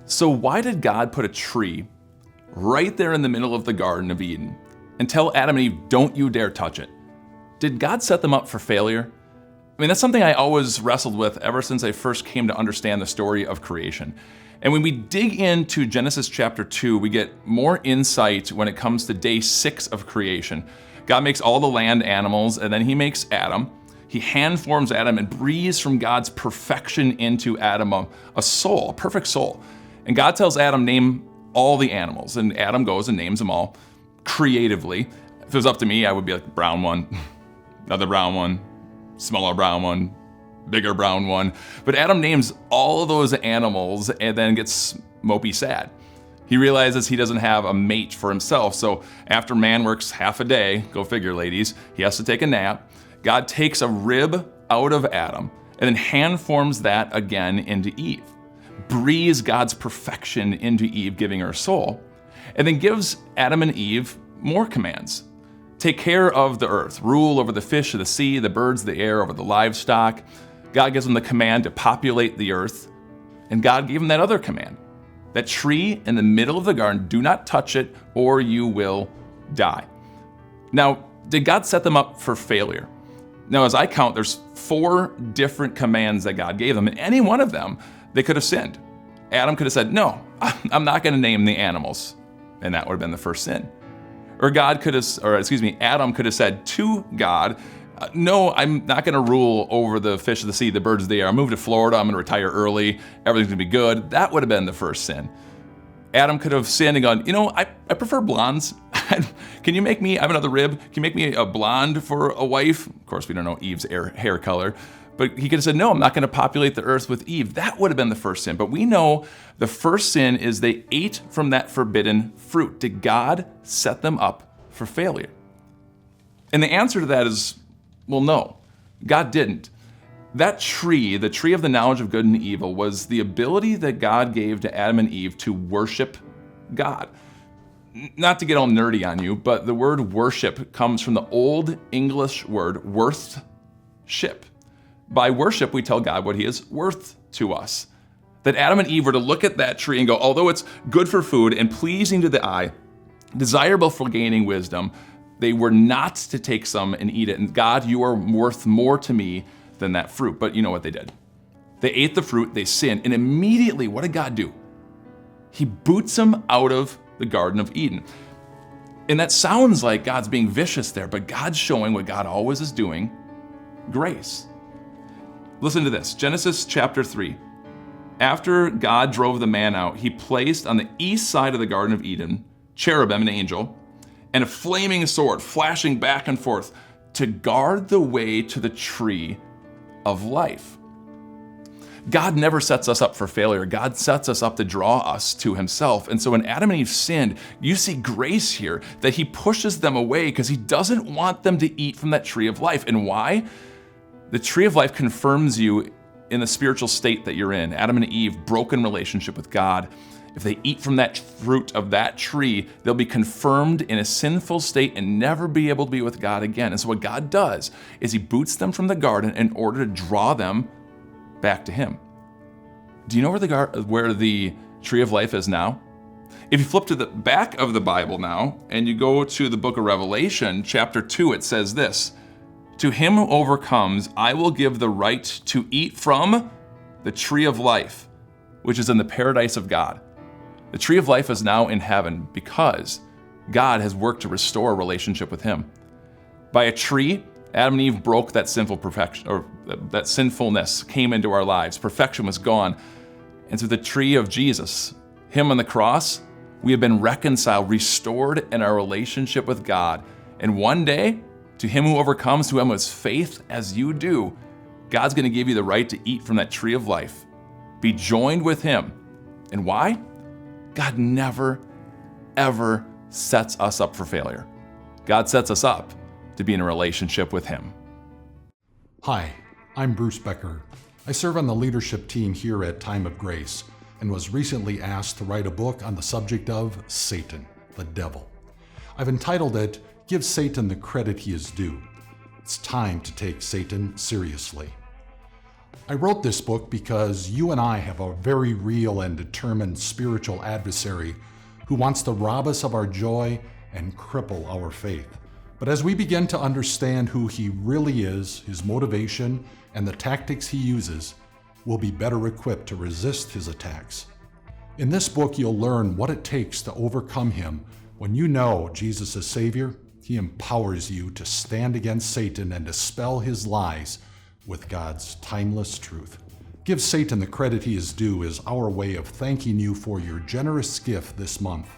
So why did God put a tree right there in the middle of the Garden of Eden and tell Adam and Eve, don't you dare touch it? Did God set them up for failure? I mean, that's something I always wrestled with ever since I first came to understand the story of creation. And when we dig into Genesis chapter 2, we get more insight when it comes to day 6 of creation. God makes all the land animals, and then he makes Adam. He hand forms Adam and breathes from God's perfection into Adam a soul, a perfect soul. And God tells Adam, name all the animals. And Adam goes and names them all creatively. If it was up to me, I would be like, brown one, another brown one, smaller brown one, bigger brown one. But Adam names all of those animals and then gets mopey sad. He realizes he doesn't have a mate for himself. So after man works half a day, go figure ladies, he has to take a nap. God takes a rib out of Adam and then hand forms that again into Eve. Breathes God's perfection into Eve, giving her a soul, and then gives Adam and Eve more commands. Take care of the earth, rule over the fish of the sea, the birds of the air, over the livestock. God gives them the command to populate the earth, and God gave them that other command. That tree in the middle of the garden, do not touch it or you will die. Now, did God set them up for failure? Now, as I count, there's 4 different commands that God gave them, and any one of them, they could have sinned. Adam could have said, no, I'm not going to name the animals, and that would have been the first sin. Or Adam could have said to God, no, I'm not going to rule over the fish of the sea, the birds of the air. I'll move to Florida, I'm going to retire early, everything's going to be good. That would have been the first sin. Adam could have sinned and gone, I prefer blondes. Can you make me, I have another rib, can you make me a blonde for a wife? Of course, we don't know Eve's hair color. But he could have said, no, I'm not going to populate the earth with Eve. That would have been the first sin. But we know the first sin is they ate from that forbidden fruit. Did God set them up for failure? And the answer to that is, well, no, God didn't. That tree, the tree of the knowledge of good and evil, was the ability that God gave to Adam and Eve to worship God. Not to get all nerdy on you, but the word worship comes from the Old English word worth-ship. By worship, we tell God what he is worth to us. That Adam and Eve were to look at that tree and go, although it's good for food and pleasing to the eye, desirable for gaining wisdom, they were not to take some and eat it. And God, you are worth more to me than that fruit. But you know what they did? They ate the fruit, they sinned, and immediately, what did God do? He boots them out of the Garden of Eden. And that sounds like God's being vicious there, but God's showing what God always is doing, grace. Listen to this, Genesis chapter 3. After God drove the man out, he placed on the east side of the Garden of Eden, cherubim, an angel, and a flaming sword flashing back and forth to guard the way to the tree of life. God never sets us up for failure. God sets us up to draw us to himself. And so when Adam and Eve sinned, you see grace here, that he pushes them away because he doesn't want them to eat from that tree of life. And why? The tree of life confirms you in the spiritual state that you're in. Adam and Eve, broken relationship with God. If they eat from that fruit of that tree, they'll be confirmed in a sinful state and never be able to be with God again. And so what God does is he boots them from the garden in order to draw them back to him. Do you know where the tree of life is now? If you flip to the back of the Bible now and you go to the book of Revelation, chapter 2, it says this, to him who overcomes, I will give the right to eat from the tree of life, which is in the paradise of God. The tree of life is now in heaven because God has worked to restore a relationship with him. By a tree, Adam and Eve broke that sinful perfection, or that sinfulness came into our lives. Perfection was gone. And through the tree of Jesus, him on the cross, we have been reconciled, restored in our relationship with God. And one day, to him who overcomes, to him who has faith as you do, God's going to give you the right to eat from that tree of life. Be joined with him. And why? God never, ever sets us up for failure. God sets us up to be in a relationship with him. Hi, I'm Bruce Becker. I serve on the leadership team here at Time of Grace and was recently asked to write a book on the subject of Satan, the devil. I've entitled it, Give Satan the Credit He is Due. It's time to take Satan seriously. I wrote this book because you and I have a very real and determined spiritual adversary who wants to rob us of our joy and cripple our faith. But as we begin to understand who he really is, his motivation, and the tactics he uses, we'll be better equipped to resist his attacks. In this book, you'll learn what it takes to overcome him. When you know Jesus is Savior, he empowers you to stand against Satan and dispel his lies with God's timeless truth. Give Satan the credit he is due is our way of thanking you for your generous gift this month.